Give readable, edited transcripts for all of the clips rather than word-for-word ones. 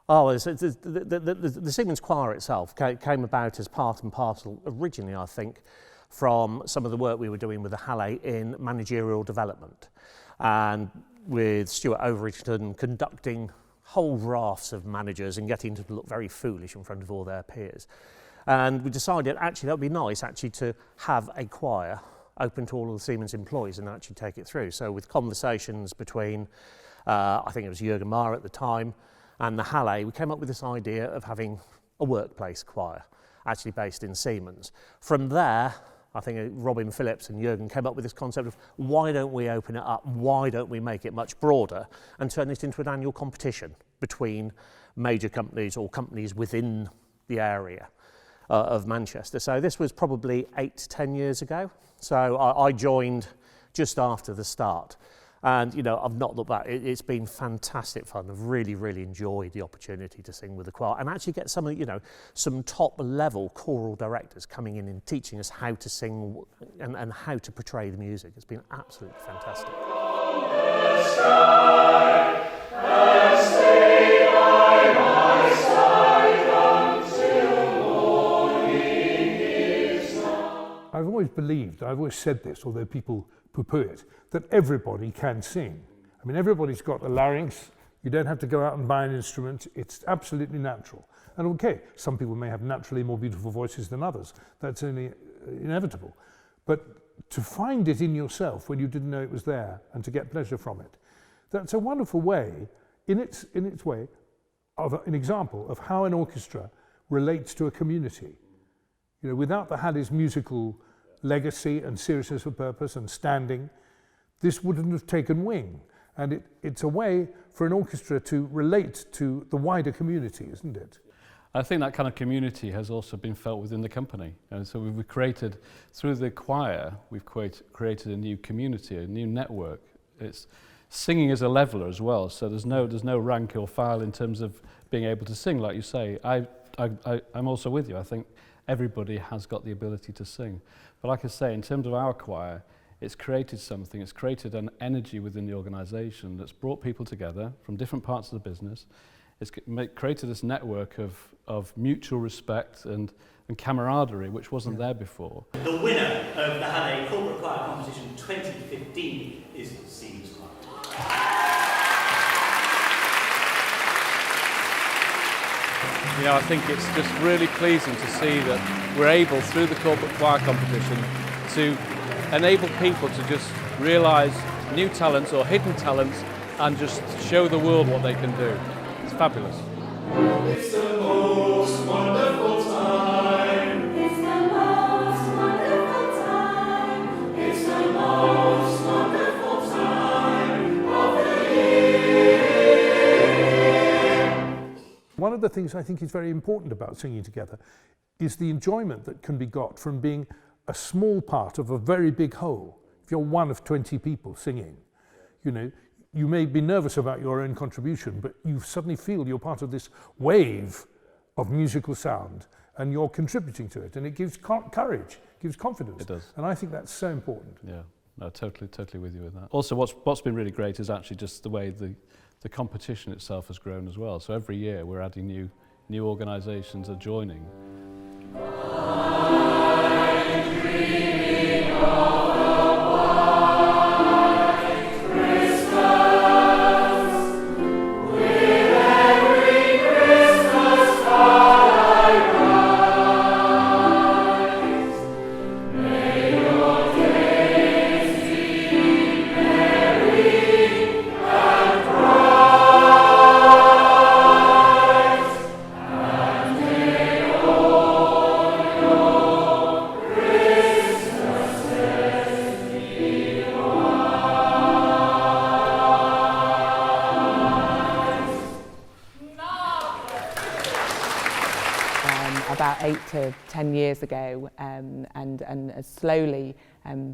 Oh, the Siemens choir itself came about as part and parcel, originally I think, from some of the work we were doing with the Hallé in managerial development, and with Stuart Overington conducting whole rafts of managers and getting them to look very foolish in front of all their peers. And we decided actually that would be nice actually to have a choir open to all of the Siemens employees and actually take it through. So with conversations between, I think it was Jürgen Maher at the time, and the Hallé, we came up with this idea of having a workplace choir, actually based in Siemens. From there, I think Robin Phillips and Jürgen came up with this concept of why don't we open it up, why don't we make it much broader and turn it into an annual competition between major companies or companies within the area of Manchester. So this was probably 8 to 10 years ago. So I joined just after the start. And, you know, I've not looked back. It's been fantastic fun. I've really, really enjoyed the opportunity to sing with the choir and actually get some, you know, some top-level choral directors coming in and teaching us how to sing and how to portray the music. It's been absolutely fantastic. I've always believed, I've always said this, although people poo-poo it, that everybody can sing. I mean, everybody's got a larynx. You don't have to go out and buy an instrument. It's absolutely natural. And okay, some people may have naturally more beautiful voices than others. That's only inevitable. But to find it in yourself when you didn't know it was there and to get pleasure from it, that's a wonderful way, in its way, of an example of how an orchestra relates to a community. You know, without the Hallé's musical legacy and seriousness of purpose and standing, this wouldn't have taken wing. And it's a way for an orchestra to relate to the wider community, isn't it? I think that kind of community has also been felt within the company. And so we've created, through the choir, we've created a new community, a new network. It's singing as a leveler as well, so there's no rank or file in terms of being able to sing, like you say. I'm also with you. I think everybody has got the ability to sing. But like I say, in terms of our choir, it's created something, it's created an energy within the organisation that's brought people together from different parts of the business. It's created this network of mutual respect and camaraderie, which wasn't there before. The winner of the Hallé Corporate Choir Competition 2015 is Siemens Choir. You know, I think it's just really pleasing to see that we're able, through the corporate choir competition, to enable people to just realise new talents or hidden talents and just show the world what they can do. It's fabulous. It's the most wonderful time. It's the most wonderful time. It's the most wonderful time of the year. One of the things I think is very important about singing together is the enjoyment that can be got from being a small part of a very big whole. If you're one of 20 people singing, you know, you may be nervous about your own contribution, but you suddenly feel you're part of this wave of musical sound and you're contributing to it, and it gives courage, gives confidence. It does. And I think that's so important. Yeah, no, totally with you with that. Also, what's been really great is actually just the way the competition itself has grown as well. So every year we're adding new organisations are joining. About 8 to 10 years ago, and slowly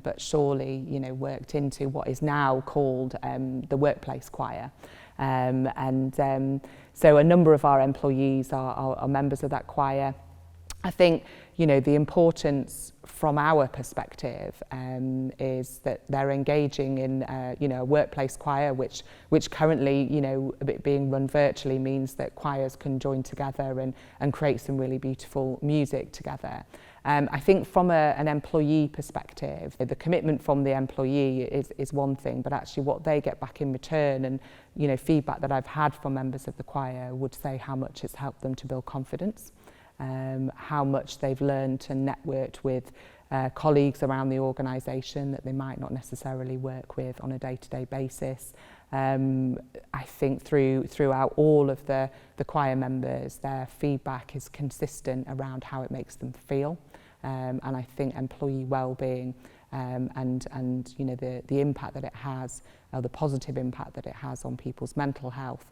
but surely, you know, worked into what is now called the workplace choir, so a number of our employees are members of that choir, I think, you know, the importance from our perspective is that they're engaging in, you know, a workplace choir, which currently, you know, being run virtually means that choirs can join together and create some really beautiful music together. I think from an employee perspective, the commitment from the employee is one thing, but actually what they get back in return, and, you know, feedback that I've had from members of the choir would say how much it's helped them to build confidence. How much they've learned and networked with colleagues around the organisation that they might not necessarily work with on a day-to-day basis. I think throughout all of the choir members, their feedback is consistent around how it makes them feel. And I think employee well-being and you know, the impact that it has, the positive impact that it has on people's mental health,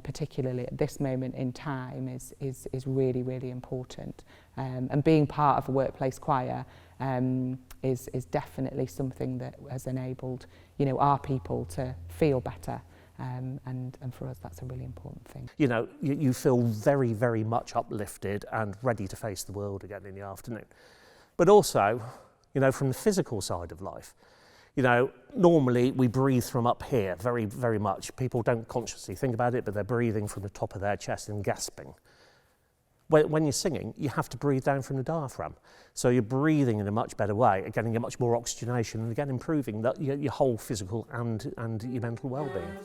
particularly at this moment in time, is really, really important. And being part of a workplace choir is definitely something that has enabled, you know, our people to feel better. And for us, that's a really important thing. You know, you feel very, very much uplifted and ready to face the world again in the afternoon. But also, you know, from the physical side of life, you know, normally we breathe from up here very, very much. People don't consciously think about it, but they're breathing from the top of their chest and gasping. When you're singing, you have to breathe down from the diaphragm. So you're breathing in a much better way, getting a much more oxygenation, and again improving your whole physical and your mental well-being.